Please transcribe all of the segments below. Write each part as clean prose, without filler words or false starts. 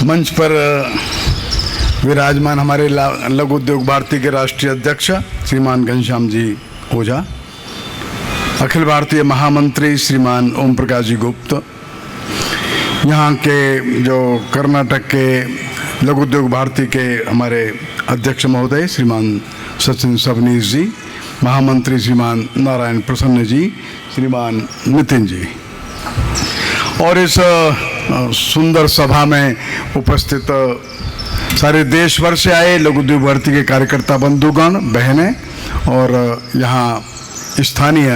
मंच पर विराजमान हमारे लघु उद्योग भारती के राष्ट्रीय अध्यक्ष श्रीमान घनश्याम जी ओझा, अखिल भारतीय महामंत्री श्रीमान ओम प्रकाश जी गुप्त, यहाँ के जो कर्नाटक के लघु उद्योग भारती के हमारे अध्यक्ष महोदय श्रीमान सचिन सबनीस जी, महामंत्री श्रीमान नारायण प्रसन्न जी, श्रीमान नितिन जी, और इस सुंदर सभा में उपस्थित सारे देश भर से आए लघु उद्योग भारती के कार्यकर्ता बंधुगण, बहनें, और यहाँ स्थानीय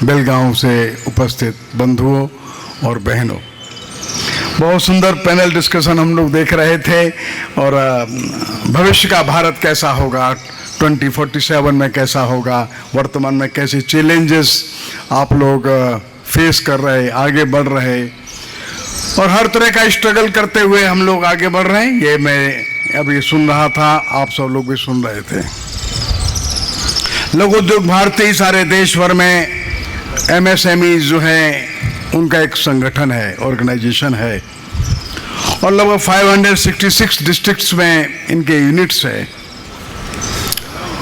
बेलगांव से उपस्थित बंधुओं और बहनों, बहुत सुंदर पैनल डिस्कशन हम लोग देख रहे थे। और भविष्य का भारत कैसा होगा, 2047 में कैसा होगा, वर्तमान में कैसे चैलेंजेस आप लोग फेस कर रहे, आगे बढ़ रहे, और हर तरह का स्ट्रगल करते हुए हम लोग आगे बढ़ रहे हैं, ये मैं अभी सुन रहा था, आप सब लोग भी सुन रहे थे। लघु उद्योग भारती सारे देश भर में MSME जो है उनका एक संगठन है, ऑर्गेनाइजेशन है, और लगभग 566 डिस्ट्रिक्ट्स में इनके यूनिट्स है,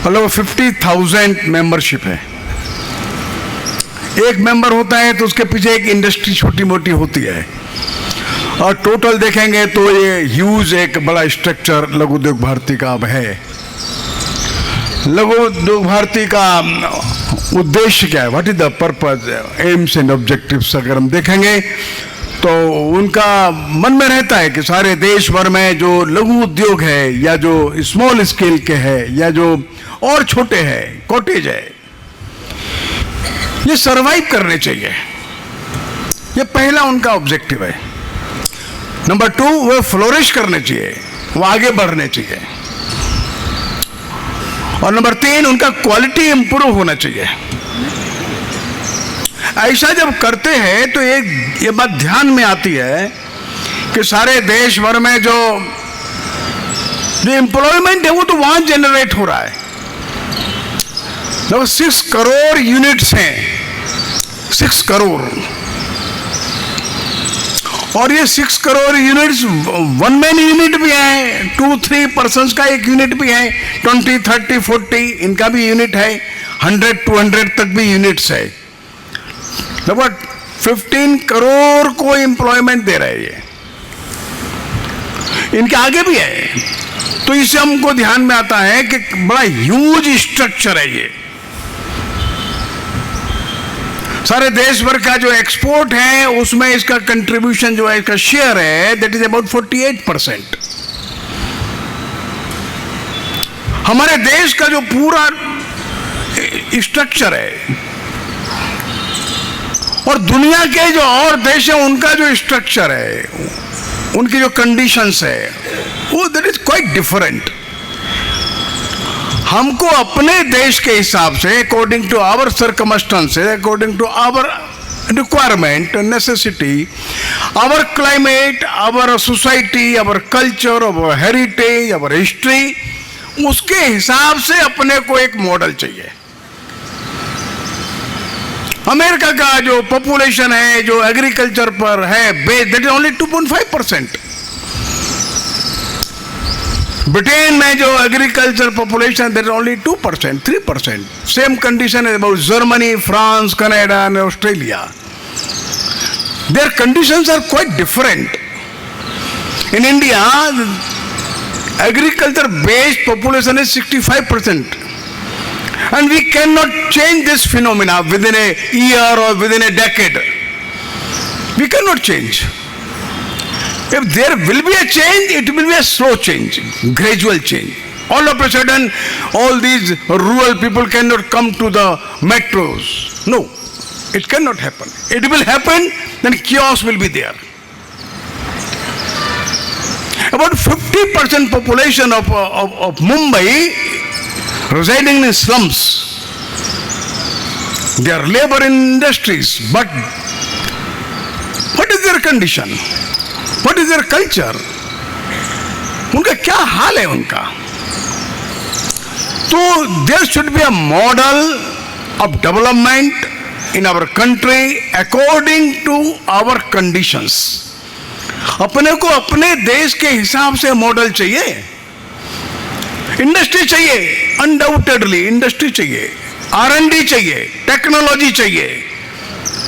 और लगभग 50,000 मेंबरशिप है। एक मेंबर होता है तो उसके पीछे एक इंडस्ट्री छोटी मोटी होती है, और टोटल देखेंगे तो ये ह्यूज एक बड़ा स्ट्रक्चर लघु उद्योग भारती का अब है। लघु उद्योग भारती का उद्देश्य क्या है, what is the purpose, AIIMS and objectives अगर हम देखेंगे तो उनका मन में रहता है कि सारे देश भर में जो लघु उद्योग है, या जो स्मॉल स्केल के है, या जो और छोटे हैं, कॉटेज है, ये सरवाइव करने चाहिए। ये पहला उनका ऑब्जेक्टिव है। नंबर 2, वो फ्लोरिश करने चाहिए, वो आगे बढ़ने चाहिए, और नंबर 3, उनका क्वालिटी इंप्रूव होना चाहिए। ऐसा जब करते हैं तो एक ये बात ध्यान में आती है कि सारे देश भर में जो एम्प्लॉयमेंट है वो तो वहां जनरेट हो रहा है। लगभग 6 करोड़ यूनिट्स हैं, 6 करोड़, और ये 6 crore units one man unit भी है, 2-3 पर्सन्स का एक यूनिट भी है, 20, 30, 40 इनका भी यूनिट है, 100-200 तक भी यूनिट्स है। लगभग 15 करोड़ को एम्प्लॉयमेंट दे रहे हैं ये, इनके आगे भी है। तो इससे हमको ध्यान में आता है कि बड़ा ह्यूज स्ट्रक्चर है ये। सारे देश भर का जो एक्सपोर्ट है उसमें इसका कंट्रीब्यूशन जो है, इसका शेयर है, दैट इज अबाउट 48%। हमारे देश का जो पूरा स्ट्रक्चर है और दुनिया के जो और देश है उनका जो स्ट्रक्चर है, उनकी जो कंडीशंस है, वो दैट इज क्वाइट डिफरेंट। हमको अपने देश के हिसाब से, according to our circumstances, according to our requirement, necessity, our climate, our society, our culture, our heritage, our history, उसके हिसाब से अपने को एक मॉडल चाहिए। अमेरिका का जो पॉपुलेशन है, जो एग्रीकल्चर पर है based, that is only 2.5%। Britain में जो agriculture population that is only 2%, 3%। Same condition है about Germany, France, Canada and Australia. There conditions are quite different. In India agriculture based population is 65%, and we cannot change this phenomena within a year or within a decade. We cannot change. If there will be a change, it will be a slow change, gradual change. All of a sudden, all these rural people cannot come to the metros. No, it cannot happen. It will happen, then chaos will be there. About 50% population of Mumbai residing in slums. They are labor in industries, but what is their condition? What is their culture? उनका क्या हाल है उनका? तो there should be a model of development in our country according to our conditions. अपने को अपने देश के हिसाब से मॉडल चाहिए। इंडस्ट्री चाहिए, अनडाउटेडली इंडस्ट्री चाहिए, R&D चाहिए, टेक्नोलॉजी चाहिए,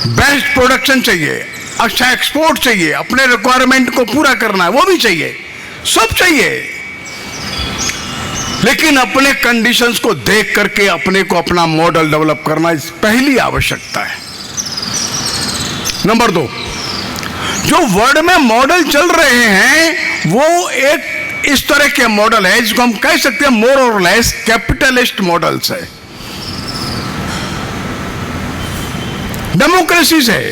बेस्ट प्रोडक्शन चाहिए, अच्छा एक्सपोर्ट चाहिए, अपने रिक्वायरमेंट को पूरा करना है वो भी चाहिए, सब चाहिए। लेकिन अपने कंडीशंस को देख करके अपने को अपना मॉडल डेवलप करना इस पहली आवश्यकता है। नंबर 2, जो वर्ल्ड में मॉडल चल रहे हैं वो एक इस तरह के मॉडल है जिसको हम कह सकते हैं मोर और लेस कैपिटलिस्ट मॉडल्स है, डेमोक्रेसी है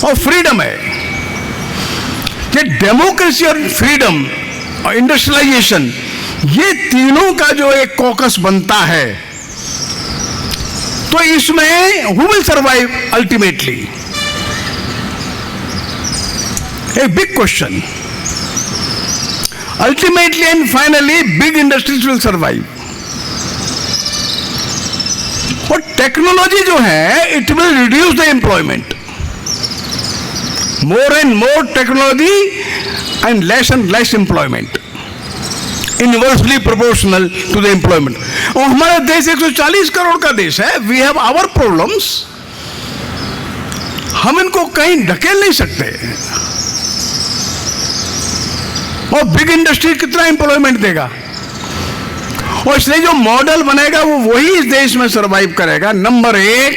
और फ्रीडम है। ये डेमोक्रेसी और फ्रीडम और इंडस्ट्रियलाइजेशन, ये तीनों का जो एक कॉकस बनता है, तो इसमें who will survive ultimately, a big question. Ultimately and finally, big industries will survive. और टेक्नोलॉजी जो है, it will reduce the employment. More and more technology and less employment. Inversely proportional to the employment. और हमारा देश 140 करोड़ का देश है. We have our problems. हम इनको कहीं ढकेल नहीं सकते। और बिग इंडस्ट्री कितना एम्प्लॉयमेंट देगा, और इसलिए जो मॉडल बनेगा वो वही इस देश में सरवाइव करेगा। नंबर 1,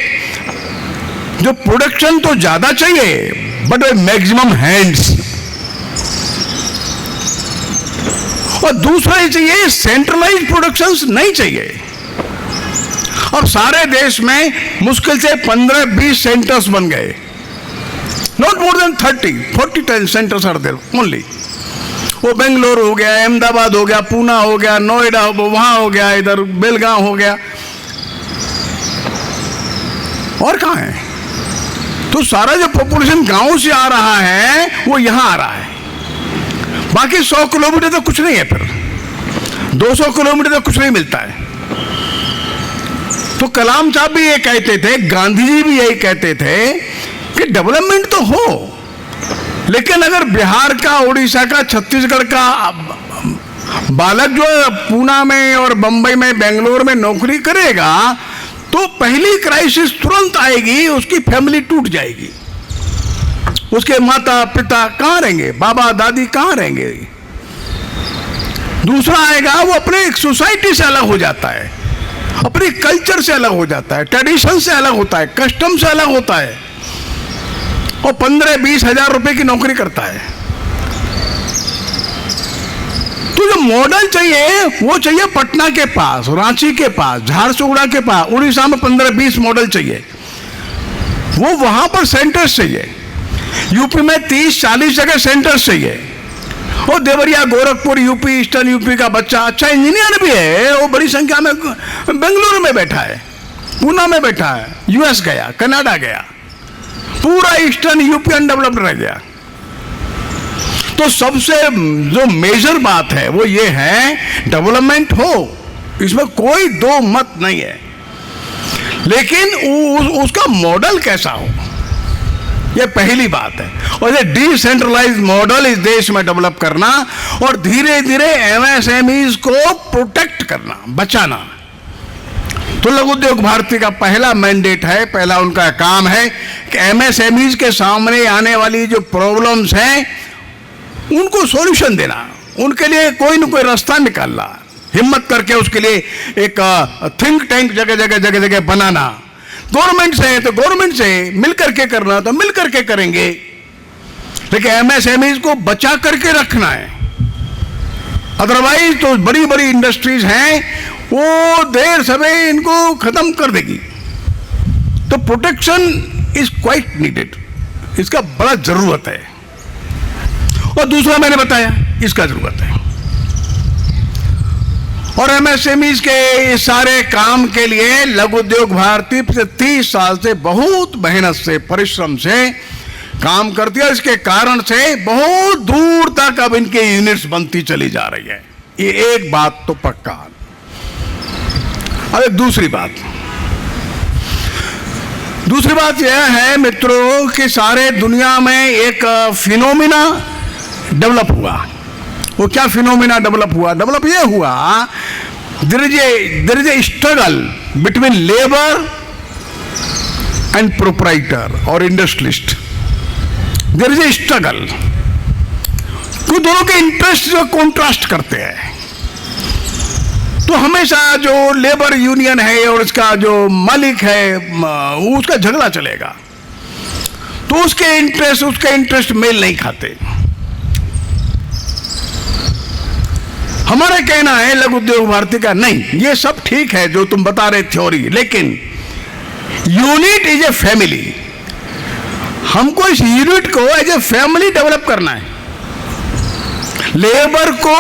जो प्रोडक्शन तो ज्यादा चाहिए बट मैक्सिमम हैंड्स, और दूसरा ये चाहिए सेंट्रलाइज प्रोडक्शंस नहीं चाहिए। अब सारे देश में मुश्किल से 15-20 सेंटर्स बन गए, not more than 30-40 centres are there only. वो बेंगलोर हो गया, अहमदाबाद हो गया, पूना हो गया, नोएडा वहां हो गया, इधर बेलगांव हो गया, और कहां है? तो सारा जो पॉपुलेशन गांव से आ रहा है वो यहां आ रहा है। बाकी 100 किलोमीटर तो कुछ नहीं है, फिर 200 किलोमीटर तो कुछ नहीं मिलता है। तो कलाम साहब भी ये कहते थे, गांधी जी भी यही कहते थे कि डेवलपमेंट तो हो, लेकिन अगर बिहार का, उड़ीसा का, छत्तीसगढ़ का बालक जो पूना में और बंबई में, बेंगलोर में नौकरी करेगा तो पहली क्राइसिस तुरंत आएगी, उसकी फैमिली टूट जाएगी। उसके माता पिता कहां रहेंगे, बाबा दादी कहां रहेंगे? दूसरा आएगा, वो अपने एक सोसाइटी से अलग हो जाता है, अपने कल्चर से अलग हो जाता है, ट्रेडिशन से अलग होता है, कस्टम से अलग होता है, और 15-20 हजार रुपए की नौकरी करता है। तो जो मॉडल चाहिए वो चाहिए पटना के पास, रांची के पास, झारसुगुड़ा के पास, उड़ीसा में 15-20 मॉडल चाहिए, वो वहां पर सेंटर्स चाहिए। यूपी में 30-40 जगह सेंटर्स चाहिए। और Deoria, Gorakhpur, UP, eastern UP का बच्चा अच्छा इंजीनियर भी है, वो बड़ी संख्या में बेंगलुरु में बैठा है, पूना में बैठा है, यूएस गया, कनाडा गया, पूरा ईस्टर्न यूपी अनडेवलप्ड रह गया। तो सबसे जो मेजर बात है वो ये है, डेवलपमेंट हो, इसमें कोई दो मत नहीं है, लेकिन उसका मॉडल कैसा हो, ये पहली बात है। और ये डिसेंट्रलाइज्ड मॉडल इस देश में डेवलप करना और धीरे धीरे एमएसएमईज को प्रोटेक्ट करना, बचाना। तो लघु उद्योग भारती का पहला मैंडेट है, पहला उनका काम है कि एमएसएमईज के सामने आने वाली जो प्रॉब्लम्स हैं उनको सॉल्यूशन देना, उनके लिए कोई न कोई रास्ता निकालना, हिम्मत करके उसके लिए एक थिंक टैंक जगह जगह बनाना। गवर्नमेंट से तो गवर्नमेंट से मिल करके करना तो मिल करके करेंगे, लेकिन एमएसएमईज को बचा करके रखना है। अदरवाइज तो बड़ी बड़ी इंडस्ट्रीज हैं, वो देर समय इनको खत्म कर देगी। तो प्रोटेक्शन इज क्वाइट नीडेड, इसका बड़ा जरूरत है। और दूसरा मैंने बताया, इसका जरूरत है। और एमएसएमईज के इस सारे काम के लिए लघु उद्योग भारती 30 साल से बहुत मेहनत से, परिश्रम से काम करती है। इसके कारण से बहुत दूर तक अब इनके यूनिट्स बनती चली जा रही है। ये एक बात तो पक्का। अब एक दूसरी बात, दूसरी बात यह है मित्रों कि सारे दुनिया में एक फिनोमिना डेवलप हुआ। वो क्या फिनोमिना डेवलप हुआ? डेवलप ये हुआ, there is a struggle between labour and proprietor और industrialist. There is a struggle, तो दोनों के इंटरेस्ट जो कॉन्ट्रास्ट करते हैं। तो हमेशा जो लेबर यूनियन है और इसका जो मालिक है उसका झगड़ा चलेगा, तो उसके इंटरेस्ट मेल नहीं खाते। हमारा कहना है लघु उद्योग भारती का, नहीं ये सब ठीक है जो तुम बता रहे थ्योरी, लेकिन यूनिट इज ए फैमिली। हमको इस यूनिट को एज ए फैमिली डेवलप करना है। लेबर को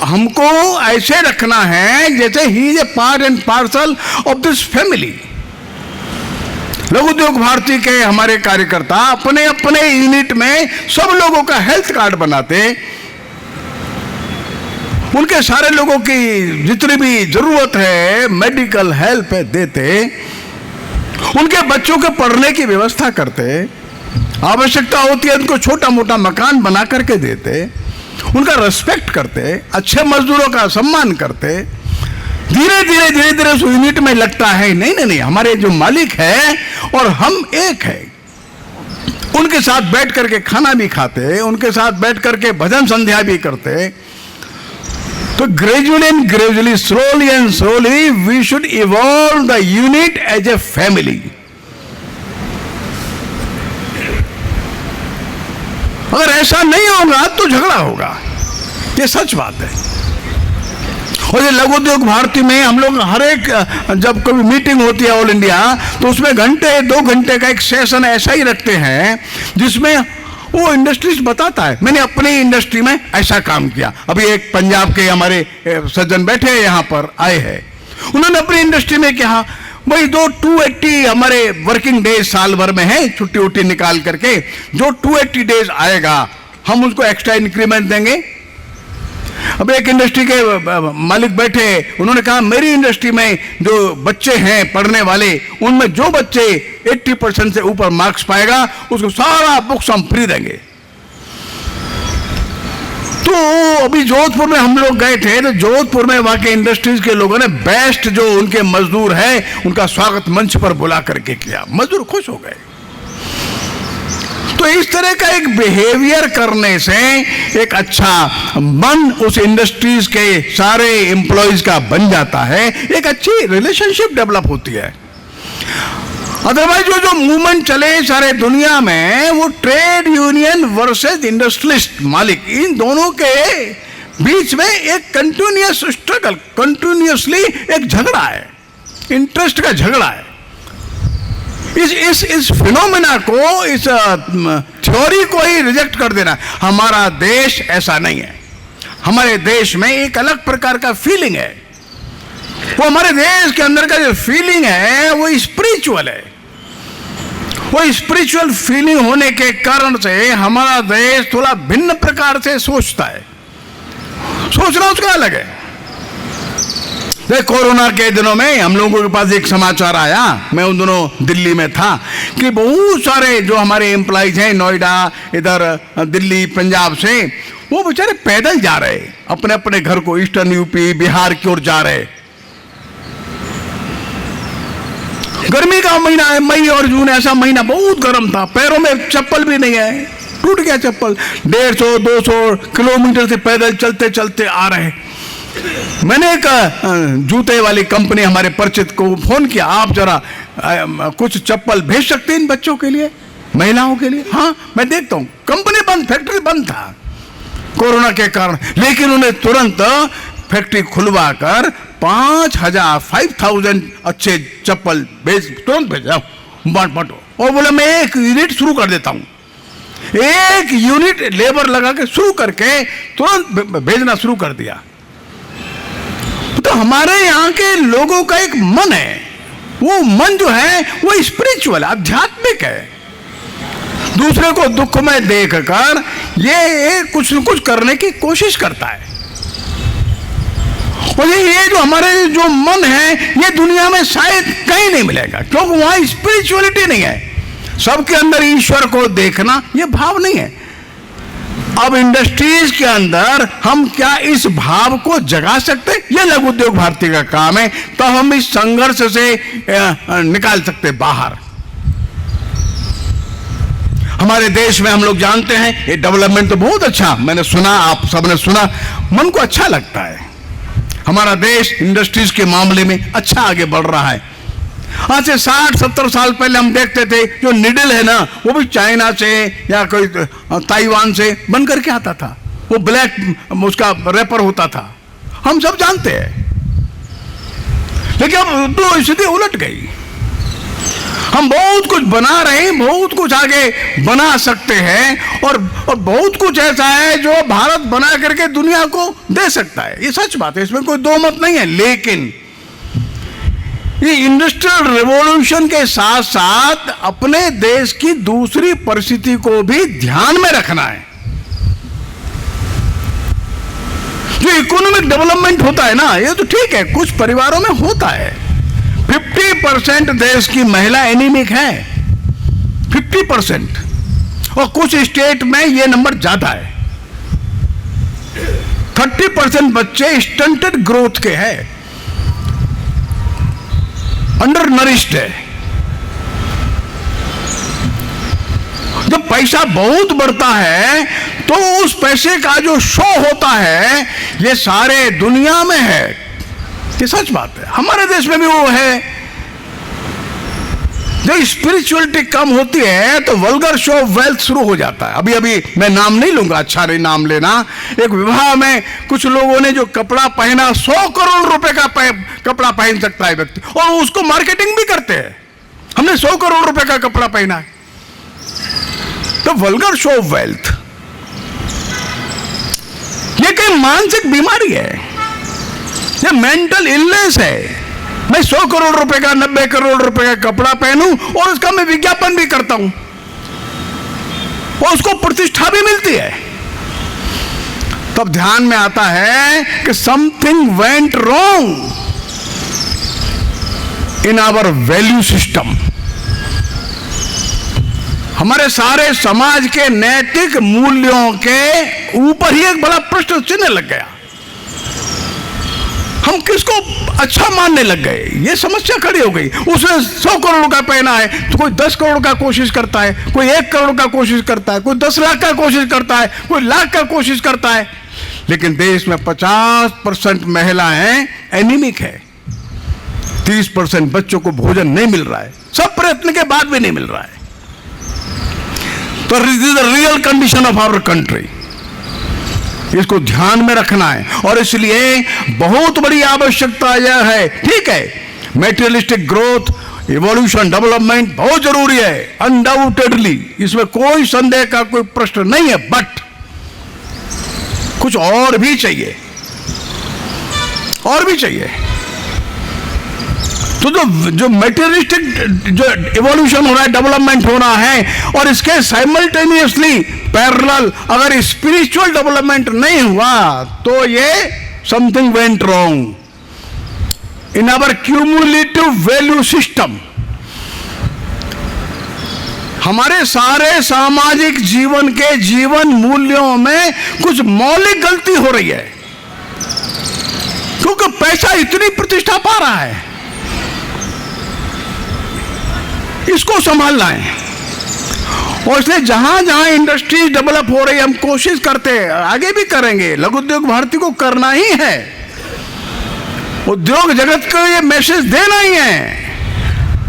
हमको ऐसे रखना है जैसे he is a part and parcel of this family. लघु उद्योग भारती के हमारे कार्यकर्ता अपने अपने यूनिट में सब लोगों का हेल्थ कार्ड बनाते, उनके सारे लोगों की जितनी भी जरूरत है मेडिकल हेल्प देते, उनके बच्चों के पढ़ने की व्यवस्था करते, आवश्यकता होती है उनको छोटा मोटा मकान बना करके देते, उनका रेस्पेक्ट करते, अच्छे मजदूरों का सम्मान करते। धीरे धीरे उस यूनिट में लगता है नहीं हमारे जो मालिक है और हम एक है। उनके साथ बैठ करके खाना भी खाते, उनके साथ बैठ करके भजन संध्या भी करते। तो gradually, slowly and slowly, we should evolve the unit as a family. अगर ऐसा नहीं होगा तो झगड़ा होगा, ये सच बात है। और ये लघु उद्योग भारती में हम लोग हर एक जब कभी मीटिंग होती है ऑल इंडिया, तो उसमें घंटे 2 घंटे का एक सेशन ऐसा ही रखते हैं जिसमें वो इंडस्ट्रीज बताता है मैंने अपनी इंडस्ट्री में ऐसा काम किया। अभी एक पंजाब के हमारे सज्जन बैठे हैं यहाँ पर आए हैं, उन्होंने अपनी इंडस्ट्री में कहा भाई 280 हमारे वर्किंग डेज साल भर में है, छुट्टी उट्टी निकाल करके जो 280 डेज आएगा हम उसको एक्स्ट्रा इंक्रीमेंट देंगे। अब एक इंडस्ट्री के मालिक बैठे, उन्होंने कहा मेरी इंडस्ट्री में जो बच्चे हैं पढ़ने वाले, उनमें जो बच्चे 80% से ऊपर मार्क्स पाएगा उसको सारा बुक्स हम फ्री देंगे। तो अभी जोधपुर में हम लोग गए थे, तो जोधपुर में वहां के इंडस्ट्रीज के लोगों ने बेस्ट जो उनके मजदूर हैं उनका स्वागत मंच पर बुला करके किया, मजदूर खुश हो गए। तो इस तरह का एक बिहेवियर करने से एक अच्छा मन उस इंडस्ट्रीज के सारे एम्प्लॉयज का बन जाता है, एक अच्छी रिलेशनशिप डेवलप होती है। अदरवाइज जो मूवमेंट चले सारे दुनिया में वो ट्रेड यूनियन वर्सेस इंडस्ट्रियलिस्ट मालिक, इन दोनों के बीच में एक कंटिन्यूअस स्ट्रगल, कंटिन्यूअसली एक झगड़ा है, इंटरेस्ट का झगड़ा है। इस फिनोमेना को, इस थ्योरी को ही रिजेक्ट कर देना। हमारा देश ऐसा नहीं है। हमारे देश में एक अलग प्रकार का फीलिंग है। वो हमारे देश के अंदर का जो फीलिंग है वो स्पिरिचुअल है। वो स्पिरिचुअल फीलिंग होने के कारण से हमारा देश थोड़ा भिन्न प्रकार से सोचता है। सोचना उसका अलग है। कोरोना के दिनों में हम लोगों के पास एक समाचार आया, मैं उन दिनों दिल्ली में था, कि बहुत सारे जो हमारे एम्प्लॉइज हैं नोएडा, इधर दिल्ली, पंजाब से, वो बेचारे पैदल जा रहे अपने अपने घर को, ईस्टर्न यूपी, बिहार की ओर जा रहे। गर्मी का महीना है, मई और जून, ऐसा महीना बहुत गर्म था, पैरों में चप्पल भी नहीं है, टूट गया चप्पल। 150-200 किलोमीटर से पैदल चलते चलते आ रहे। मैंने एक जूते वाली कंपनी हमारे परिचित को फोन किया, आप जरा कुछ चप्पल भेज सकते हैं इन बच्चों के लिए, महिलाओं के लिए? हाँ मैं देखता हूँ। कंपनी बंद, फैक्ट्री बंद था कोरोना के कारण, लेकिन उन्हें तुरंत फैक्ट्री खुलवा कर 5,000 अच्छे चप्पल तुरंत भेजा, बांटो। और बोला मैं एक यूनिट शुरू कर देता हूँ। एक यूनिट लेबर लगा के शुरू करके तुरंत भेजना शुरू कर दिया। तो हमारे यहाँ के लोगों का एक मन है, वो मन जो है वो स्पिरिचुअल, आध्यात्मिक है। दूसरे को दुख में देखकर ये कुछ न कुछ करने की कोशिश करता है। और ये जो हमारे जो मन है, ये दुनिया में शायद कहीं नहीं मिलेगा, क्योंकि वहां स्पिरिचुअलिटी नहीं है। सबके अंदर ईश्वर को देखना, ये भाव नहीं है। अब इंडस्ट्रीज के अंदर हम क्या इस भाव को जगा सकते? ये लघु उद्योग भारती का काम है, तो हम इस संघर्ष से निकाल सकते बाहर। हमारे देश में हम लोग जानते हैं ये डेवलपमेंट तो बहुत अच्छा, मैंने सुना, आप सबने सुना, मन को अच्छा लगता है। हमारा देश इंडस्ट्रीज के मामले में अच्छा आगे बढ़ रहा है। आज से 60-70 साल पहले हम देखते थे जो निडल है ना, वो भी चाइना से या कोई ताइवान से बन करके आता था, वो ब्लैक उसका रैपर होता था, हम सब जानते हैं। लेकिन अब तो स्थिति उलट गई, हम बहुत कुछ बना रहे हैं, बहुत कुछ आगे बना सकते हैं, और बहुत कुछ ऐसा है जो भारत बना करके दुनिया को दे सकता है। ये सच बात है, इसमें कोई दो मत नहीं है। लेकिन ये इंडस्ट्रियल रिवॉल्यूशन के साथ साथ अपने देश की दूसरी परिस्थिति को भी ध्यान में रखना है। जो इकोनॉमिक डेवलपमेंट होता है ना, ये तो ठीक है, कुछ परिवारों में होता है। 50% देश की महिला एनीमिक है, 50%, और कुछ स्टेट में ये नंबर ज्यादा है। 30% बच्चे स्टंटेड ग्रोथ के हैं, अंडर नरिश्ड है। जब पैसा बहुत बढ़ता है तो उस पैसे का जो शो होता है, ये सारे दुनिया में है, ये सच बात है। हमारे देश में भी वो है। जब स्पिरिचुअलिटी कम होती है तो वल्गर शो ऑफ वेल्थ शुरू हो जाता है। अभी अभी मैं नाम नहीं लूंगा, अच्छा नहीं नाम लेना। एक विवाह में कुछ लोगों ने जो कपड़ा पहना, 100 करोड़ रुपए का कपड़ा पहन सकता है व्यक्ति, और उसको मार्केटिंग भी करते हैं, हमने 100 करोड़ रुपए का कपड़ा पहना है। तो वल्गर शो ऑफ वेल्थ, ये कहीं मानसिक बीमारी है, ये मेंटल इलनेस है। मैं 100 करोड़ रुपए का, 90 करोड़ रुपए का कपड़ा पहनूं और उसका मैं विज्ञापन भी करता हूं, और उसको प्रतिष्ठा भी मिलती है। तब ध्यान में आता है कि something went wrong in our value system. हमारे सारे समाज के नैतिक मूल्यों के ऊपर ही एक बड़ा प्रश्न चिन्ह लग गया। हम किसको अच्छा मानने लग गए, ये समस्या खड़ी हो गई। उसने 100 करोड़ का पहना है तो कोई 10 करोड़ का कोशिश करता है, कोई 1 करोड़ का कोशिश करता है, कोई 10 लाख का कोशिश करता है, कोई लाख का कोशिश करता है। लेकिन देश में 50% महिलाएं एनीमिक है, 30% बच्चों को भोजन नहीं मिल रहा है, सब प्रयत्न के बाद भी नहीं मिल रहा है। तो this is the real condition of our country, इसको ध्यान में रखना है। और इसलिए बहुत बड़ी आवश्यकता यह है, ठीक है, मेटेरियलिस्टिक ग्रोथ, इवोल्यूशन, डेवलपमेंट बहुत जरूरी है, अनडाउटेडली, इसमें कोई संदेह का कोई प्रश्न नहीं है, बट कुछ और भी चाहिए, और भी चाहिए। तो जो मेटेरियलिस्टिक जो इवोल्यूशन हो रहा है, डेवलपमेंट हो रहा है, और इसके साइमल्टेनियसली पैरेलल अगर स्पिरिचुअल डेवलपमेंट नहीं हुआ तो ये something went wrong in our cumulative value system. हमारे सारे सामाजिक जीवन के जीवन मूल्यों में कुछ मौलिक गलती हो रही है, क्योंकि पैसा इतनी प्रतिष्ठा पा रहा है, इसको संभालना है। और इसलिए जहां जहां इंडस्ट्रीज डेवलप हो रही है, हम कोशिश करते हैं, आगे भी करेंगे, लघु उद्योग भारती को करना ही है, उद्योग जगत को ये मैसेज देना ही है।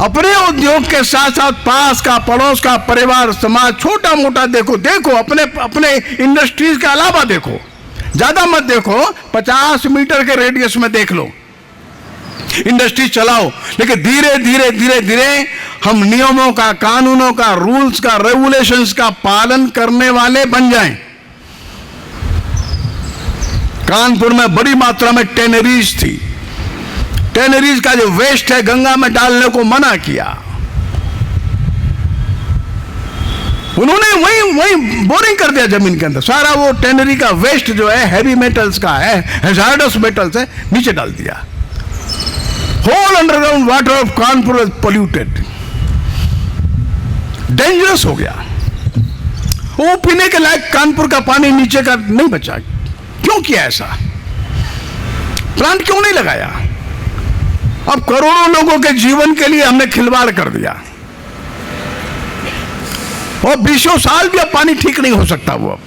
अपने उद्योग के साथ साथ पास का, पड़ोस का, परिवार, समाज, छोटा मोटा देखो, अपने इंडस्ट्रीज के अलावा देखो, ज्यादा मत देखो, 50 मीटर के रेडियस में देख लो, इंडस्ट्री चलाओ। लेकिन धीरे धीरे धीरे धीरे हम नियमों का, कानूनों का, रूल्स का, रेगुलेशंस का पालन करने वाले बन जाएं। कानपुर में बड़ी मात्रा में टेनरीज थी, टेनरीज का जो वेस्ट है गंगा में डालने को मना किया। उन्होंने वही पानी बोरिंग कर दिया जमीन के अंदर, सारा वो टेनरी का वेस्ट जो है, हैवी मेटल्स का है, हैजार्डस मेटल्स है, नीचे डाल दिया। Whole underground water of Kanpur polluted, dangerous हो गया। वो पीने के लायक कानपुर का पानी नीचे का नहीं बचा। क्यों किया ऐसा? प्लांट क्यों नहीं लगाया? अब करोड़ों लोगों के जीवन के लिए हमने खिलवाड़ कर दिया, और 20 साल भी अब पानी ठीक नहीं हो सकता वो। अब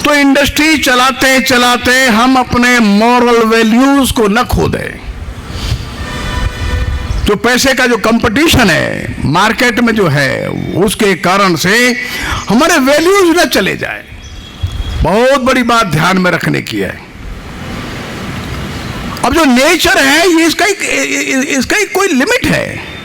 तो इंडस्ट्री चलाते चलाते हम अपने मॉरल वैल्यूज को न खो दें। जो पैसे का जो कंपटीशन है मार्केट में जो है, उसके कारण से हमारे वैल्यूज न चले जाए। बहुत बड़ी बात ध्यान में रखने की है। अब जो नेचर है ये इसका कोई लिमिट है।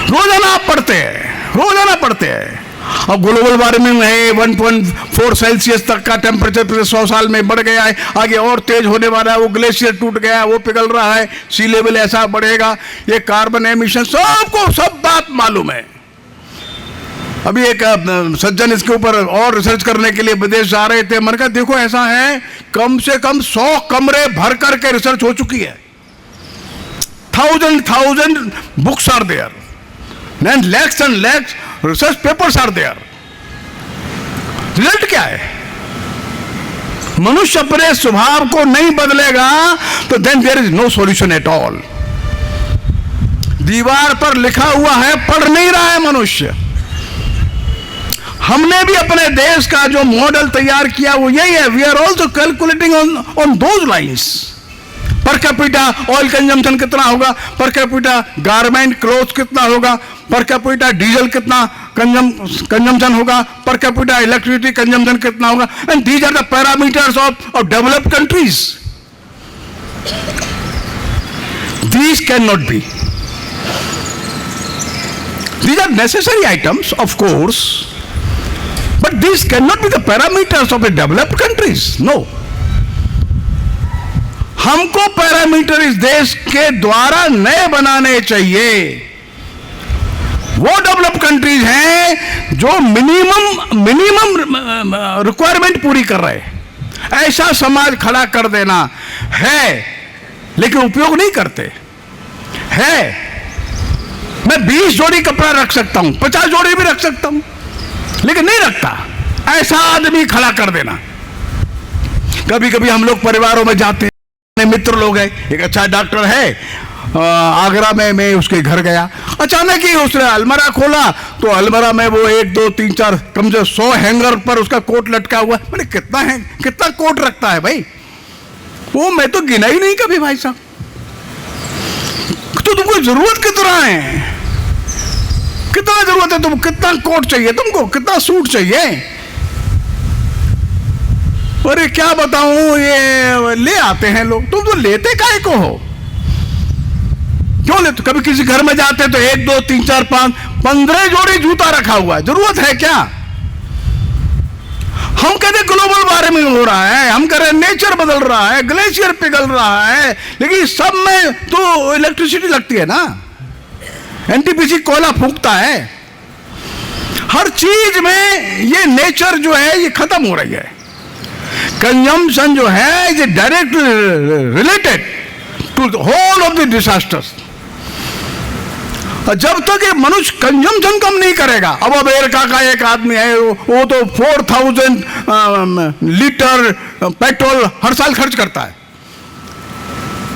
रोजाना आप पढ़ते हैं, रोजाना पढ़ते हैं। अब ग्लोबल वार्मिंग है, 1.4 सेल्सियस तक का टेम्परेचर पिछले 100 साल में बढ़ गया है, आगे और तेज होने वाला है। वो ग्लेशियर टूट गया, वो पिघल रहा है, सी लेवल ऐसा बढ़ेगा, ये कार्बन एमिशन, सबको सब बात मालूम है। अभी एक सज्जन इसके ऊपर और रिसर्च करने के लिए विदेश जा रहे थे। मैंने कहा देखो ऐसा है, कम से कम 100 कमरे भर करके रिसर्च हो चुकी है। 1000 books are there, and lakhs research papers are there. Result क्या है? मनुष्य अपने स्वभाव को नहीं बदलेगा तो then there is no solution at all. दीवार पर लिखा हुआ है, पढ़ नहीं रहा है मनुष्य। हमने भी अपने देश का जो मॉडल तैयार किया वो यही है। We are also calculating on those lines. Per capita oil consumption कितना होगा, पर कैपिटा गारमेंट क्लोथ कितना होगा, पर कैपिटा डीजल कितना कंजम्पशन होगा, पर कैपिटा इलेक्ट्रिसिटी कंजम्पशन कितना होगा। And these are the parameters of developed countries. These can not be, these are necessary items of course, but these can not be the parameters of a developed countries. No, हमको parameter इस देश के द्वारा नए बनाने चाहिए। वो developed countries हैं जो मिनिमम रिक्वायरमेंट पूरी कर रहे हैं। ऐसा समाज खड़ा कर देना है, लेकिन उपयोग नहीं करते है। मैं 20 जोड़ी कपड़ा रख सकता हूं, 50 जोड़ी भी रख सकता हूं, लेकिन नहीं रखता। ऐसा आदमी खड़ा कर देना। कभी कभी हम लोग परिवारों में जाते हैं, मित्र लोग हैं, एक अच्छा डॉक्टर है आगरा में, मैं उसके घर गया। अचानक ही उसने अलमारा खोला तो अलमारा में वो 1 2 3 4 कम से 100 हैंगर पर उसका कोट लटका हुआ। मैंने कितना कोट रखता है भाई? वो मैं तो गिना ही नहीं कभी भाई साहब। तो तुमको जरूरत कितना है? कितना जरूरत है? तुम कितना कोट चाहिए तुमको? कितना सूट चाहिए? अरे क्या बताऊं, ये ले आते हैं लोग। तुम तो लेते काहे को हो? क्यों लेते? कभी किसी घर में जाते तो 1 2 3 4 5 15 जोड़ी जूता रखा हुआ है। जरूरत है क्या? हम कहते ग्लोबल वार्मिंग हो रहा है, हम कह रहे नेचर बदल रहा है, ग्लेशियर पिघल रहा है, लेकिन सब में तो इलेक्ट्रिसिटी लगती है ना, एनटीपीसी कोयला फूंकता है। हर चीज में ये नेचर जो है ये खत्म हो रही है। कंजम्पशन जो है ये direct related to the whole of the disasters. जब तक ये मनुष्य कंजम्पशन कम नहीं करेगा, अब अमेरिका का एक आदमी है, वो तो 4000 लीटर पेट्रोल हर साल खर्च करता है।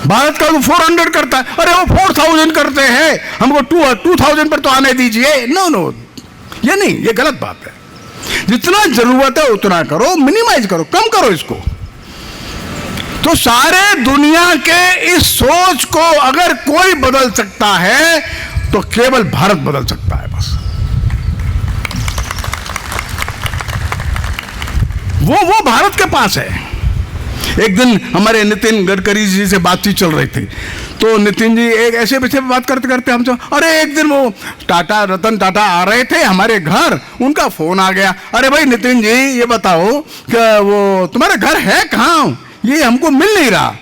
भारत का तो 400 करता है। अरे वो 4000 करते हैं, हमको 2000 पर तो आने दीजिए। नो, ये नहीं, ये गलत बात है। जितना जरूरत है उतना करो, मिनिमाइज करो, कम करो इसको। तो सारे दुनिया के इस सोच को अगर कोई बदल सकता है तो केवल भारत बदल सकता है। बस वो भारत के पास है। एक दिन हमारे नितिन गडकरी जी से बातचीत चल रही थी, तो नितिन जी एक ऐसे विषय पे बात करते करते हमसे, अरे एक दिन वो रतन टाटा आ रहे थे हमारे घर, उनका फोन आ गया। अरे भाई नितिन जी ये बताओ कि वो तुम्हारा घर है कहाँ? ये हमको मिल नहीं रहा।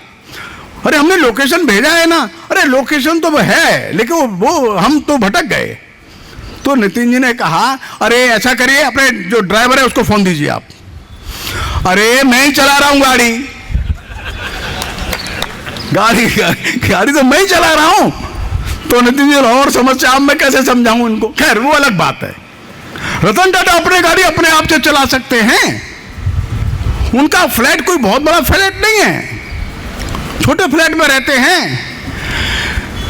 अरे हमने लोकेशन भेजा है ना। अरे लोकेशन तो वो है, लेकिन वो हम तो भटक गए। तो नितिन जी ने कहा, अरे ऐसा करिए, अपने जो ड्राइवर है उसको फोन दीजिए आप। अरे मैं ही चला रहा हूं गाड़ी तो मैं ही चला रहा हूं। तो नितिन जी और समस्या, अब मैं कैसे समझाऊं इनको। खैर वो अलग बात है। रतन टाटा अपनी गाड़ी अपने आप से चला सकते हैं। उनका फ्लैट कोई बहुत बड़ा फ्लैट नहीं है, छोटे फ्लैट में रहते हैं।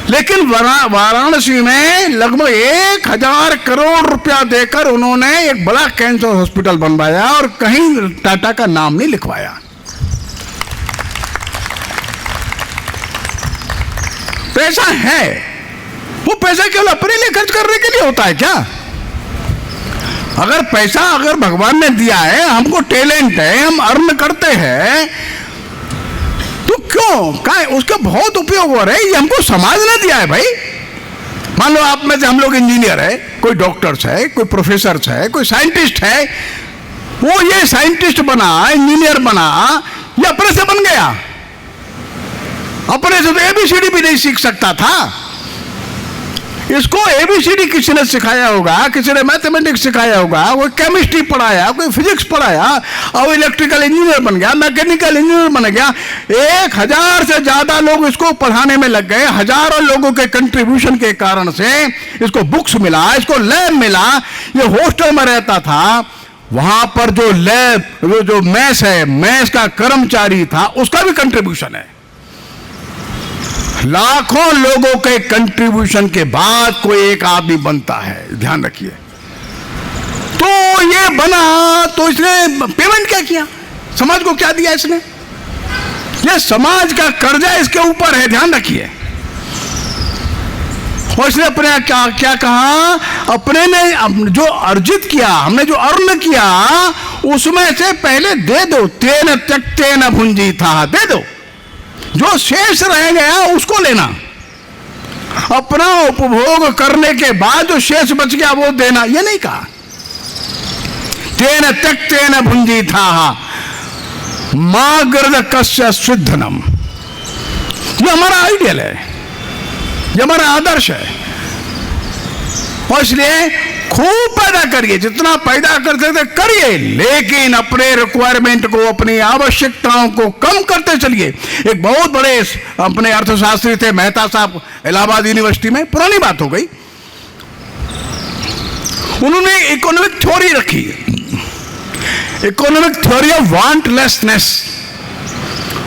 लेकिन वाराणसी में लगभग 1000 करोड़ रुपया देकर उन्होंने एक बड़ा कैंसर हॉस्पिटल बनवाया और कहीं टाटा का नाम नहीं लिखवाया। पैसा है, वो पैसा केवल अपने लिए खर्च करने के लिए होता है क्या? अगर पैसा अगर भगवान ने दिया है, हमको टैलेंट है, हम अर्न करते हैं, तो क्यों का उसका बहुत उपयोग हो रहा है। ये हमको समाज ने दिया है भाई। मान लो आप में से हम लोग इंजीनियर है, कोई डॉक्टर्स है, कोई प्रोफेसर है, कोई साइंटिस्ट है। वो ये साइंटिस्ट बना, इंजीनियर बना, ये अपने से बन गया। अपने से तो एबीसीडी भी नहीं सीख सकता था। इसको एबीसीडी किसी ने सिखाया होगा, किसी ने मैथमेटिक्स सिखाया होगा, कोई केमिस्ट्री पढ़ाया, कोई फिजिक्स पढ़ाया, और इलेक्ट्रिकल इंजीनियर बन गया, मैकेनिकल इंजीनियर बन गया। 1000 से ज्यादा लोग इसको पढ़ाने में लग गए। हजारों लोगों के कंट्रीब्यूशन के कारण से इसको बुक्स मिला, इसको लैब मिला। ये हॉस्टल में रहता था, वहां पर जो लैब जो मैस है, मैस का कर्मचारी था, उसका भी कंट्रीब्यूशन है। लाखों लोगों के कंट्रीब्यूशन के बाद कोई एक आदमी बनता है, ध्यान रखिए। तो ये बना, तो इसने पेमेंट क्या किया, समाज को क्या दिया इसने? ये समाज का कर्जा इसके ऊपर है, ध्यान रखिए। और इसने अपने क्या कहा, अपने ने जो अर्जित किया, हमने जो अर्न किया, उसमें से पहले दे दो। तेन त्यक्ते न भुंजी था, दे दो। जो शेष रह गया उसको लेना, अपना उपभोग करने के बाद जो शेष बच गया वो देना। ये नहीं कहा तेन त्यक्ते न भुंजी था मां गर्द कस्य सिद्धनम। ये हमारा आइडियल है, ये हमारा आदर्श है। और इसलिए खूब पैदा करिए, जितना पैदा कर सकते करिए, लेकिन अपने रिक्वायरमेंट को, अपनी आवश्यकताओं को कम करते चलिए। एक बहुत बड़े अपने अर्थशास्त्री थे मेहता साहब, इलाहाबाद यूनिवर्सिटी में, पुरानी बात हो गई। उन्होंने इकोनॉमिक थ्योरी रखी, इकोनॉमिक थ्योरी ऑफ वांटलेसनेस।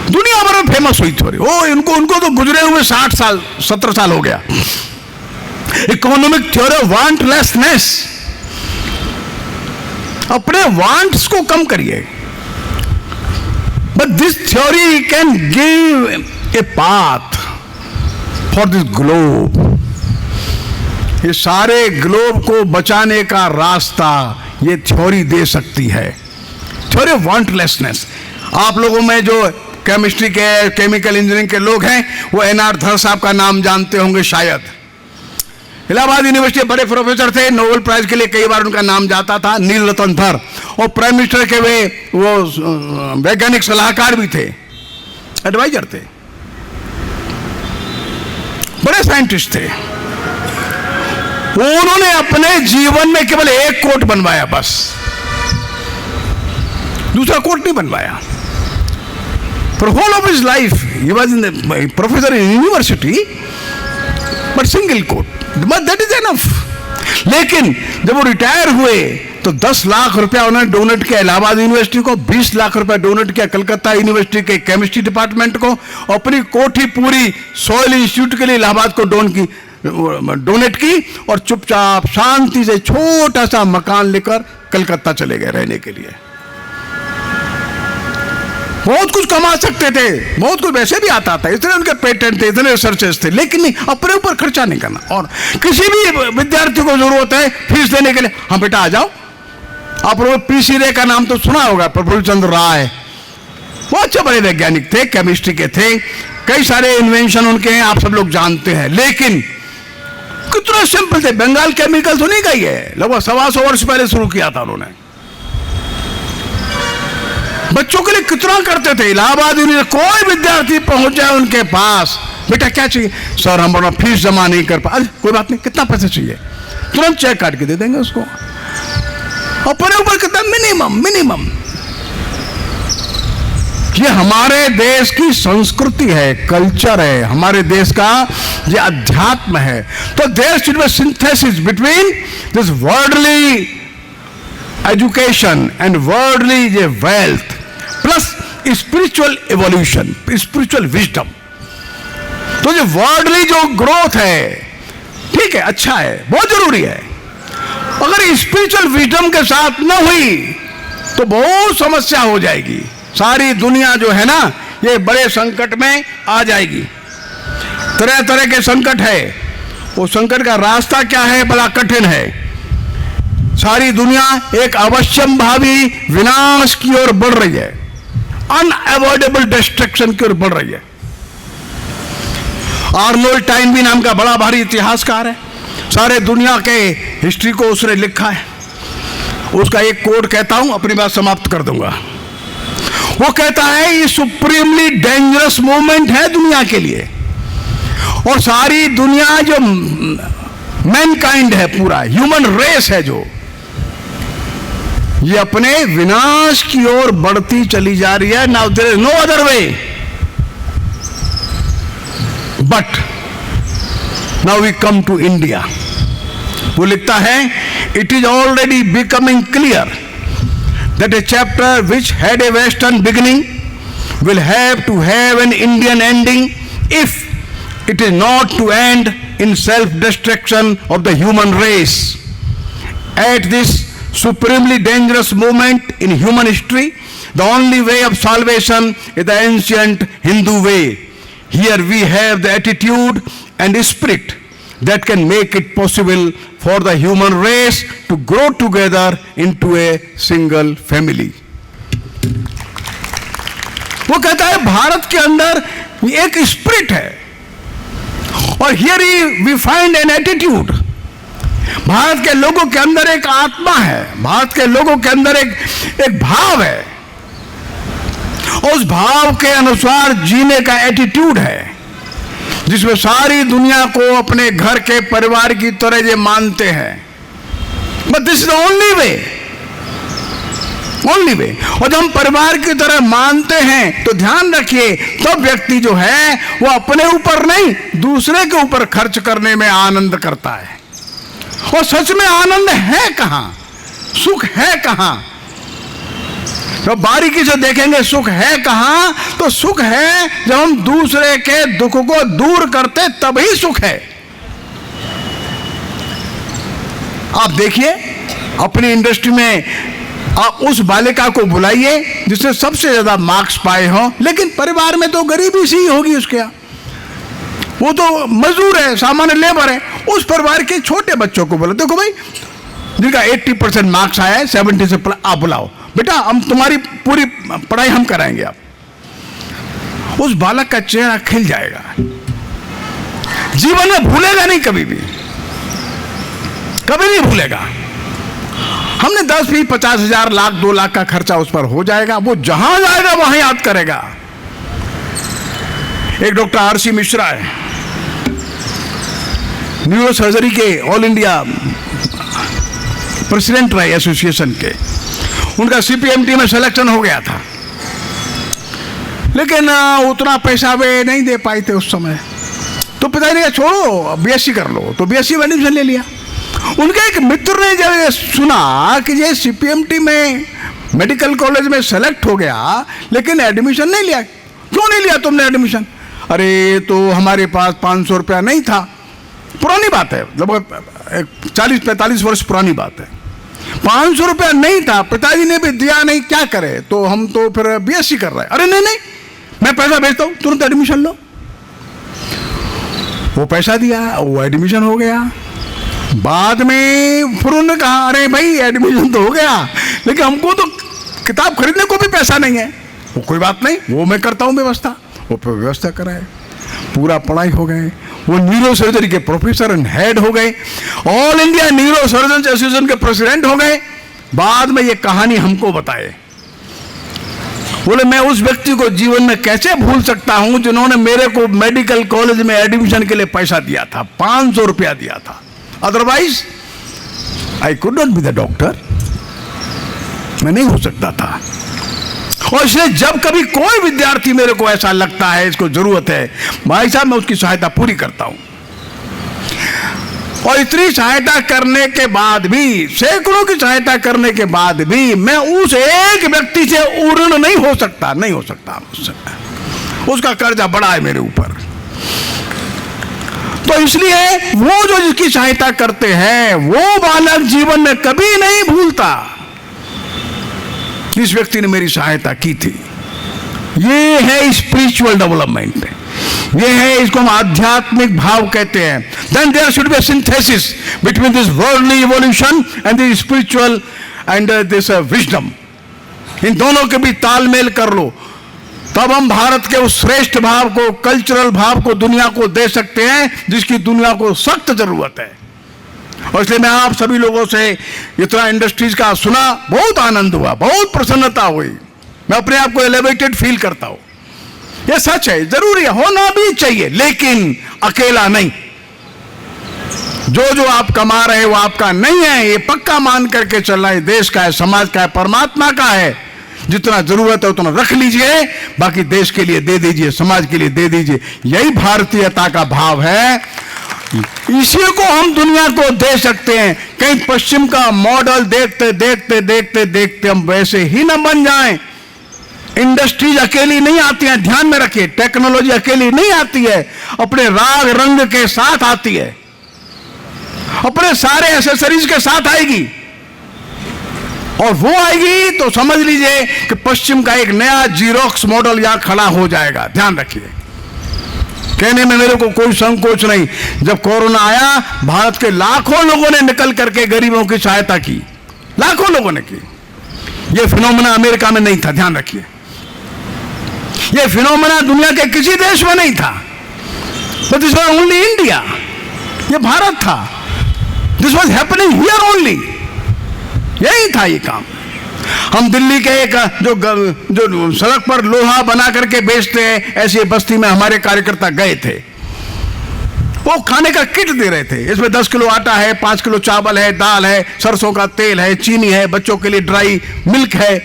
दुनिया भर में फेमस हुई थ्योरी। उनको तो गुजरे हुए 60 साल 70 साल हो गया। Economic theory of wantlessness. अपने वांट्स को कम करिए। But this theory can give a path for this globe. ये सारे ग्लोब को बचाने का रास्ता ये थ्योरी दे सकती है, थ्योरी ऑफ वांटलेसनेस। आप लोगों में जो केमिस्ट्री के, केमिकल इंजीनियरिंग के लोग हैं, वो एन.आर. धर साहब का नाम जानते होंगे शायद। इलाहाबाद यूनिवर्सिटी बड़े प्रोफेसर थे, नोबेल प्राइज के लिए कई बार उनका नाम जाता था, नीलरतन धर। और प्राइम मिनिस्टर के वो वैज्ञानिक सलाहकार भी थे, एडवाइजर थे, बड़े साइंटिस्ट थे। उन्होंने अपने जीवन में केवल एक कोट बनवाया, बस, दूसरा कोट नहीं बनवाया। For whole of his life, he was professor in university, but single quote, but that is enough. लेकिन जब वो रिटायर हुए तो 10 लाख रुपया उन्होंने डोनेट किया इलाहाबाद यूनिवर्सिटी को, 20 लाख रुपया डोनेट किया कलकत्ता यूनिवर्सिटी के केमिस्ट्री डिपार्टमेंट को, अपनी कोठी पूरी सॉइल इंस्टीट्यूट के लिए इलाहाबाद को डोनेट की, और चुपचाप शांति से छोटा सा मकान लेकर कलकत्ता चले गए रहने के लिए। बहुत कुछ कमा सकते थे, बहुत कुछ वैसे भी आता था, इतने उनके पेटेंट थे, इतने रिसर्चेस थे, लेकिन नहीं, अपने ऊपर खर्चा नहीं करना। और किसी भी विद्यार्थी को जरूरत है फीस देने के लिए, हाँ बेटा आ जाओ। आप लोग पीसी रे का नाम तो सुना होगा, प्रफुल्ल चंद्र राय, वो अच्छे बड़े वैज्ञानिक थे, केमिस्ट्री के थे, कई सारे इन्वेंशन उनके हैं, आप सब लोग जानते हैं। लेकिन कितना सिंपल थे। बंगाल केमिकल तो नहीं गई है, लगभग 125 वर्ष पहले शुरू किया था उन्होंने। बच्चों के लिए कितना करते थे। इलाहाबाद यूनिवर्सिटी कोई विद्यार्थी पहुंच जाए उनके पास, बेटा क्या चाहिए? सर हम अपना फीस जमा नहीं कर पा। अरे कोई बात नहीं, कितना पैसा चाहिए? तुरंत चेक काट के दे देंगे उसको। अपने ऊपर कितना मिनिमम। ये हमारे देश की संस्कृति है, कल्चर है, हमारे देश का ये अध्यात्म है। तो there should be synthesis between this worldly education and worldly ये wealth plus spiritual evolution, spiritual wisdom. तो जो वर्ल्डली जो ग्रोथ है, ठीक है, अच्छा है, बहुत जरूरी है। अगर स्पिरिचुअल विजडम के साथ न हुई तो बहुत समस्या हो जाएगी। सारी दुनिया जो है ना, ये बड़े संकट में आ जाएगी। तरह तरह के संकट है, वो संकट का रास्ता क्या है, बड़ा कठिन है। सारी दुनिया एक अवश्यम भावी विनाश की ओर बढ़ रही है, अनअवॉइडेबल डिस्ट्रक्शन की ओर बढ़ रही है। आर्नोल्ड टाइनबी नाम का बड़ा भारी इतिहासकार है, सारे दुनिया के हिस्ट्री को उसने लिखा है। उसका एक कोट कहता हूं, अपनी बात समाप्त कर दूंगा। वो कहता है ये सुप्रीमली डेंजरस मोमेंट है दुनिया के लिए, और सारी दुनिया जो मैनकाइंड है, पूरा ह्यूमन रेस है, जो ये अपने विनाश की ओर बढ़ती चली जा रही है। Now there is no other way but now we come to India. वो लिखता है, it is already becoming clear that a chapter which had a western beginning will have to have an Indian ending if it is not to end in self-destruction of the human race. At this supremely dangerous moment in human history, the only way of salvation is the ancient Hindu way. Here we have the attitude and spirit that can make it possible for the human race to grow together into a single family. वो कहता है भारत के अंदर एक spirit है, और here we find an attitude. Bharat के लोगों के अंदर एक आत्मा है, भारत के लोगों के अंदर एक भाव है, और उस भाव के अनुसार जीने का एटीट्यूड है, जिसमें सारी दुनिया को अपने घर के परिवार की तरह ये मानते हैं। But this is the only way. और जब हम परिवार की तरह मानते हैं तो ध्यान रखिए, तो व्यक्ति जो है वो अपने ऊपर नहीं, दूसरे के ऊपर खर्च करने में आनंद करता है। और सच में आनंद है कहां, सुख है कहां? तो बारीकी से देखेंगे सुख है कहां, तो सुख है जब हम दूसरे के दुख को दूर करते, तभी सुख है। आप देखिए अपनी इंडस्ट्री में आप उस बालिका को बुलाइए जिसने सबसे ज्यादा मार्क्स पाए हों, लेकिन परिवार में तो गरीबी सी होगी उसके यहाँ, वो तो मजदूर है, सामान्य लेबर है। उस परिवार के छोटे बच्चों को बोला, देखो भाई जिनका 80% मार्क्स आया है, 70 से आप बुलाओ, बेटा हम तुम्हारी पूरी पढ़ाई हम कराएंगे। आप उस बालक का चेहरा खिल जाएगा, जीवन में भूलेगा नहीं, कभी नहीं भूलेगा। हमने 10, 20, 50 हजार, लाख, 2 लाख का खर्चा उस पर हो जाएगा, वो जहां जाएगा वहां याद करेगा। एक डॉक्टर आरसी मिश्रा है, न्यूरो सर्जरी के ऑल इंडिया प्रेसिडेंट रहे एसोसिएशन के। उनका सीपीएमटी में सिलेक्शन हो गया था, लेकिन उतना पैसा वे नहीं दे पाए थे उस समय। तो पिताजी ने छोड़ो बीएससी कर लो, तो बीएससी में एडमिशन ले लिया। उनके एक मित्र ने जब ये सुना कि ये सीपीएमटी में मेडिकल कॉलेज में सेलेक्ट हो गया, लेकिन एडमिशन नहीं लिया, क्यों नहीं लिया तुमने एडमिशन? अरे तो हमारे पास 500 रुपया नहीं था। पुरानी बात है, लगभग 40-45 वर्ष पुरानी बात है। 500 रुपया नहीं था, पिताजी ने भी दिया नहीं, क्या करे? तो हम तो फिर बीएससी कर रहे हैं। अरे नहीं, मैं पैसा भेजता हूं, तुरंत एडमिशन लो। वो पैसा दिया, वो एडमिशन हो गया। बाद में फिर उन्होंने कहा, अरे भाई एडमिशन तो हो गया, लेकिन हमको तो किताब खरीदने को भी पैसा नहीं है। वो कोई बात नहीं, वो मैं करता हूं व्यवस्था। वो व्यवस्था कराए, पूरा पढ़ाई हो गए, वो न्यूरो सर्जरी के प्रोफेसर एंड हेड हो गए, all India neuro surgeon association के प्रेसिडेंट हो गए। बाद में ये कहानी हमको बताए, बोले मैं उस व्यक्ति को जीवन में कैसे भूल सकता हूं जिन्होंने मेरे को मेडिकल कॉलेज में एडमिशन के लिए पैसा दिया था, 500 रुपया दिया था। Otherwise I could not be the doctor, मैं नहीं हो सकता था। और इसलिए जब कभी कोई विद्यार्थी मेरे को ऐसा लगता है इसको जरूरत है, भाई साहब मैं उसकी सहायता पूरी करता हूं। और इतनी सहायता करने के बाद भी, सैकड़ों की सहायता करने के बाद भी मैं उस एक व्यक्ति से ऋण नहीं हो सकता मुझसे, उसका कर्जा बड़ा है मेरे ऊपर। तो इसलिए वो जो जिसकी सहायता करते हैं वो बालक जीवन में कभी नहीं भूलता जिस व्यक्ति ने मेरी सहायता की थी। ये है स्पिरिचुअल डेवलपमेंट, ये है, इसको हम आध्यात्मिक भाव कहते हैं। Then there should be a synthesis between this worldly evolution and this spiritual and this wisdom. इन दोनों के भी तालमेल कर लो, तब हम भारत के उस श्रेष्ठ भाव को, कल्चरल भाव को दुनिया को दे सकते हैं जिसकी दुनिया को सख्त जरूरत है। और इसलिए मैं आप सभी लोगों से इतना इंडस्ट्रीज का सुना, बहुत आनंद हुआ, बहुत प्रसन्नता हुई। मैं अपने आप को एलिवेटेड फील करता हूं। यह सच है, जरूरी है, होना भी चाहिए, लेकिन अकेला नहीं। जो आप कमा रहे हैं वो आपका नहीं है, ये पक्का मान करके चलना है, देश का है, समाज का है, परमात्मा का है। जितना जरूरत है उतना रख लीजिए, बाकी देश के लिए दे दीजिए, समाज के लिए दे दीजिए। यही भारतीयता का भाव है, इसी को हम दुनिया को दे सकते हैं। कहीं पश्चिम का मॉडल देखते देखते देखते देखते हम वैसे ही न बन जाएं। इंडस्ट्रीज अकेली नहीं आती है, ध्यान में रखिए, टेक्नोलॉजी अकेली नहीं आती है, अपने राग रंग के साथ आती है, अपने सारे एसेसरीज के साथ आएगी। और वो आएगी तो समझ लीजिए कि पश्चिम का एक नया जीरोक्स मॉडल यहां खड़ा हो जाएगा। ध्यान रखिए, कहने में मेरे को कोई संकोच नहीं। जब कोरोना आया, भारत के लाखों लोगों ने निकल करके गरीबों की सहायता की, लाखों लोगों ने की। यह फिनोमेना अमेरिका में नहीं था, ध्यान रखिए, यह फिनोमेना दुनिया के किसी देश में नहीं था। But this was only India, यह भारत था। This was happening here only, यही था ये काम। हम दिल्ली के एक जो सड़क पर लोहा बना करके बेचते हैं, ऐसी बस्ती में हमारे कार्यकर्ता गए थे। वो खाने का किट दे रहे थे, इसमें 10 किलो आटा है, 5 किलो चावल है, दाल है, सरसों का तेल है, चीनी है, बच्चों के लिए ड्राई मिल्क है।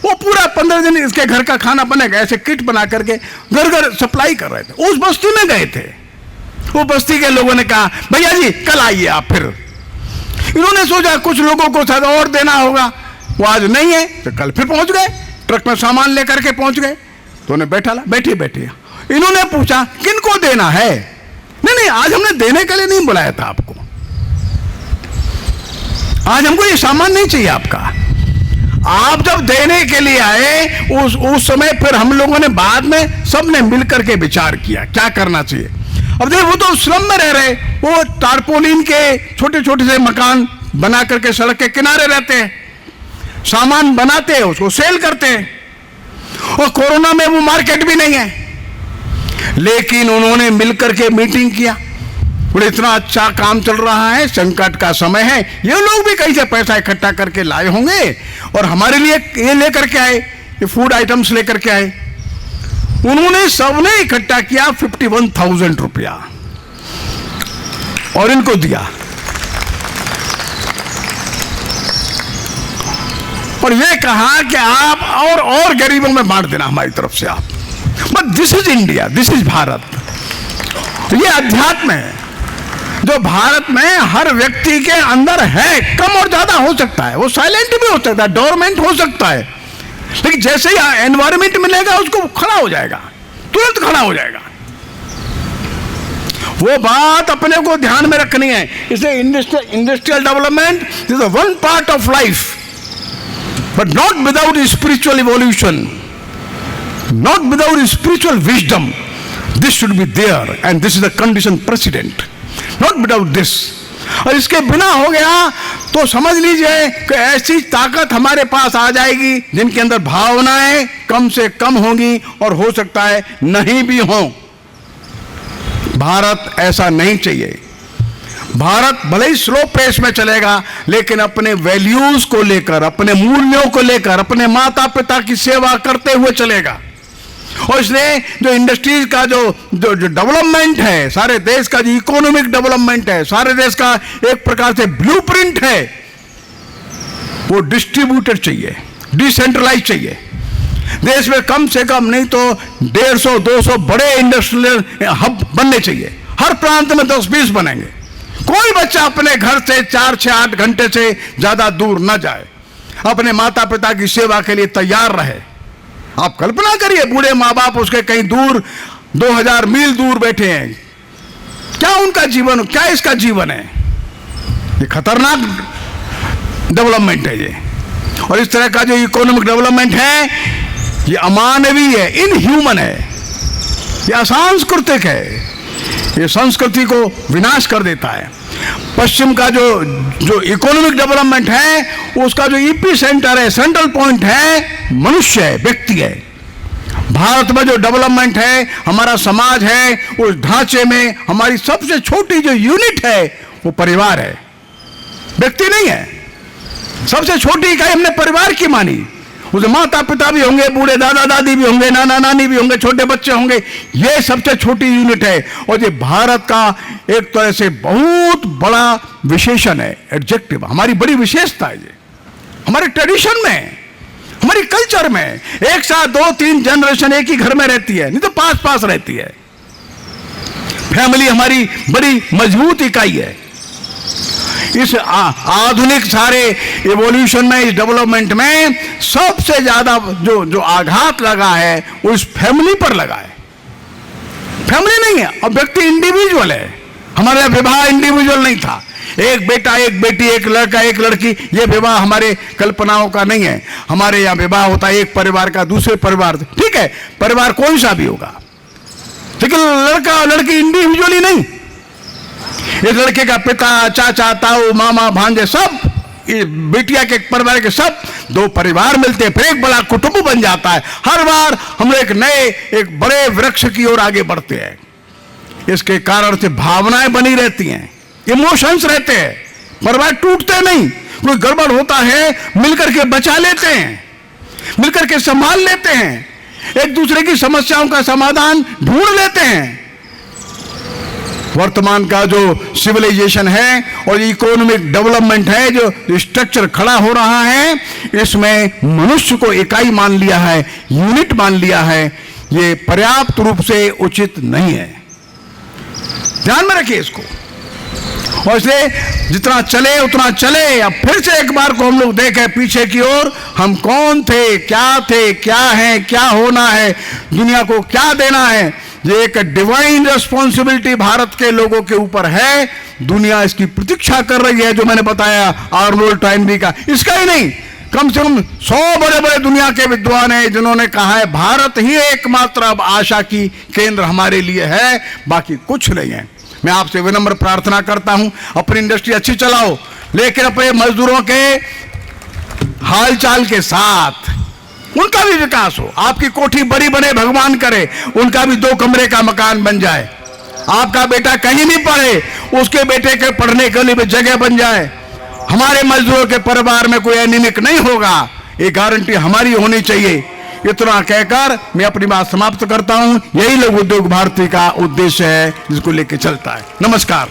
वो पूरा 15 दिन इसके घर का खाना बनेगा, ऐसे किट बना करके घर घर सप्लाई कर रहे थे। उस बस्ती में गए थे, वो बस्ती के लोगों ने कहा भैया जी कल आइए आप। फिर इन्होंने सोचा कुछ लोगों को शायद और देना होगा, वो आज नहीं है, तो कल फिर पहुंच गए, ट्रक में सामान लेकर के पहुंच गए। तो उन्हें बैठे इन्होंने पूछा किनको देना है। नहीं, आज हमने देने के लिए नहीं बुलाया था आपको, आज हमको ये सामान नहीं चाहिए आपका। आप जब देने के लिए आए उस समय फिर हम लोगों ने बाद में सबने मिलकर के विचार किया क्या करना चाहिए। अब देखो, वो तो स्लम में रह रहे, वो टारपोलिन के छोटे छोटे से मकान बना करके सड़क के किनारे रहते हैं, सामान बनाते हैं, उसको सेल करते हैं, और कोरोना में वो मार्केट भी नहीं है। लेकिन उन्होंने मिलकर के मीटिंग किया, बोले इतना अच्छा काम चल रहा है, संकट का समय है, ये लोग भी कहीं से पैसा इकट्ठा करके लाए होंगे और हमारे लिए ये लेकर के आए, ये फूड आइटम्स लेकर के आए। उन्होंने सबने इकट्ठा किया 51,000 रुपया और इनको दिया, और ये कहा कि आप और गरीबों में बांट देना हमारी तरफ से आप। But this is India, this is Bharat. ये अध्यात्म है जो भारत में हर व्यक्ति के अंदर है। कम और ज्यादा हो सकता है, वो साइलेंट भी हो सकता है, डोरमेंट हो सकता है, लेकिन जैसे ही एनवायरमेंट मिलेगा उसको खड़ा हो जाएगा, तुरंत खड़ा हो जाएगा। वो बात अपने को ध्यान में रखनी है। इसलिए industrial development is one part of life, but not without spiritual evolution, not without spiritual wisdom. This should be there and this is the condition precedent, not without this. और इसके बिना हो गया तो समझ लीजिए कि ऐसी ताकत हमारे पास आ जाएगी जिनके अंदर भावनाएं कम से कम होंगी और हो सकता है नहीं भी हो। भारत ऐसा नहीं चाहिए। भारत भले ही स्लो पेस में चलेगा, लेकिन अपने वैल्यूज को लेकर, अपने मूल्यों को लेकर, अपने माता पिता की सेवा करते हुए चलेगा। और इसलिए जो इंडस्ट्रीज का जो डेवलपमेंट है, सारे देश का जो इकोनॉमिक डेवलपमेंट है, सारे देश का एक प्रकार से ब्लूप्रिंट है, वो डिस्ट्रीब्यूटेड चाहिए, डिसेंट्रलाइज चाहिए। देश में कम से कम नहीं तो 150-200 बड़े इंडस्ट्रियल हब बनने चाहिए। हर प्रांत में 10-20 बनेंगे। कोई बच्चा अपने घर से 4-6-8 घंटे से ज्यादा दूर न जाए, अपने माता पिता की सेवा के लिए तैयार रहे। आप कल्पना करिए, बूढ़े माँ बाप उसके कहीं दूर 2000 मील दूर बैठे हैं, क्या उनका जीवन, क्या इसका जीवन है? ये खतरनाक डेवलपमेंट है ये। और इस तरह का जो इकोनॉमिक डेवलपमेंट है, ये अमानवीय है, इनह्यूमन है, ये असांस्कृतिक है, ये संस्कृति को विनाश कर देता है। पश्चिम का जो इकोनॉमिक डेवलपमेंट है, उसका जो ईपी सेंटर है, सेंट्रल पॉइंट है, मनुष्य है, व्यक्ति है। भारत में जो डेवलपमेंट है, हमारा समाज है, उस ढांचे में हमारी सबसे छोटी जो यूनिट है वो परिवार है, व्यक्ति नहीं है। सबसे छोटी इकाई हमने परिवार की मानी। उसमें माता पिता भी होंगे, बूढ़े दादा दादी भी होंगे, नाना नानी भी होंगे, छोटे बच्चे होंगे, ये सबसे छोटी यूनिट है। और ये भारत का एक तरह से बहुत बड़ा विशेषण है, एडजेक्टिव, हमारी बड़ी विशेषता है। ये हमारे ट्रेडिशन में, हमारी कल्चर में एक साथ 2-3 जनरेशन एक ही घर में रहती है, नहीं तो पास पास रहती है। फैमिली हमारी बड़ी मजबूत इकाई है। इस आधुनिक सारे इवोल्यूशन में, इस डेवलपमेंट में सबसे ज्यादा जो आघात लगा है वो इस फैमिली पर लगा है। फैमिली नहीं है, अब व्यक्ति इंडिविजुअल है। हमारे यहाँ विवाह इंडिविजुअल नहीं था, एक बेटा एक बेटी, एक लड़का एक लड़की, ये विवाह हमारे कल्पनाओं का नहीं है। हमारे यहाँ विवाह होता है एक परिवार का दूसरे परिवार, ठीक है, परिवार कोई सा भी होगा, लेकिन लड़का और लड़की इंडिविजुअली नहीं। इस लड़के का पिता, चाचा, ताऊ, मामा, भांजे, सब बेटिया के परिवार के सब 2 परिवार मिलते हैं, फिर एक बड़ा कुटुंब बन जाता है। हर बार हम एक नए, एक बड़े वृक्ष की ओर आगे बढ़ते हैं। इसके कारण से भावनाएं बनी रहती हैं, इमोशंस रहते हैं, परिवार टूटते नहीं। कोई गड़बड़ होता है, मिलकर के बचा लेते हैं, मिलकर के संभाल लेते हैं, एक दूसरे की समस्याओं का समाधान ढूंढ लेते हैं। वर्तमान का जो सिविलाइजेशन है और इकोनॉमिक डेवलपमेंट है, जो स्ट्रक्चर खड़ा हो रहा है, इसमें मनुष्य को इकाई मान लिया है, यूनिट मान लिया है, ये पर्याप्त रूप से उचित नहीं है। ध्यान में रखिए इसको। और इसलिए जितना चले उतना चले। अब फिर से एक बार को हम लोग देखें पीछे की ओर, हम कौन थे, क्या हैं, क्या होना है, दुनिया को क्या देना है। ये एक डिवाइन रिस्पॉन्सिबिलिटी भारत के लोगों के ऊपर है। दुनिया इसकी प्रतीक्षा कर रही है, जो मैंने बताया आर्नोल्ड टॉयनबी का। इसका ही नहीं, कम से कम 100 बड़े बड़े दुनिया के विद्वान हैं जिन्होंने कहा है भारत ही एकमात्र अब आशा की केंद्र हमारे लिए है, बाकी कुछ नहीं है। मैं आपसे विनम्र प्रार्थना करता हूं, अपनी इंडस्ट्री अच्छी चलाओ, लेकिन अपने मजदूरों के हालचाल के साथ उनका भी विकास हो। आपकी कोठी बड़ी बने, भगवान करे उनका भी 2 कमरे का मकान बन जाए। आपका बेटा कहीं नहीं पढ़े, उसके बेटे के पढ़ने के लिए भी जगह बन जाए। हमारे मजदूरों के परिवार में कोई एनीमिक नहीं होगा, ये गारंटी हमारी होनी चाहिए। इतना कहकर मैं अपनी बात समाप्त करता हूं। यही लघु उद्योग भारती का उद्देश्य है, जिसको लेके चलता है। नमस्कार।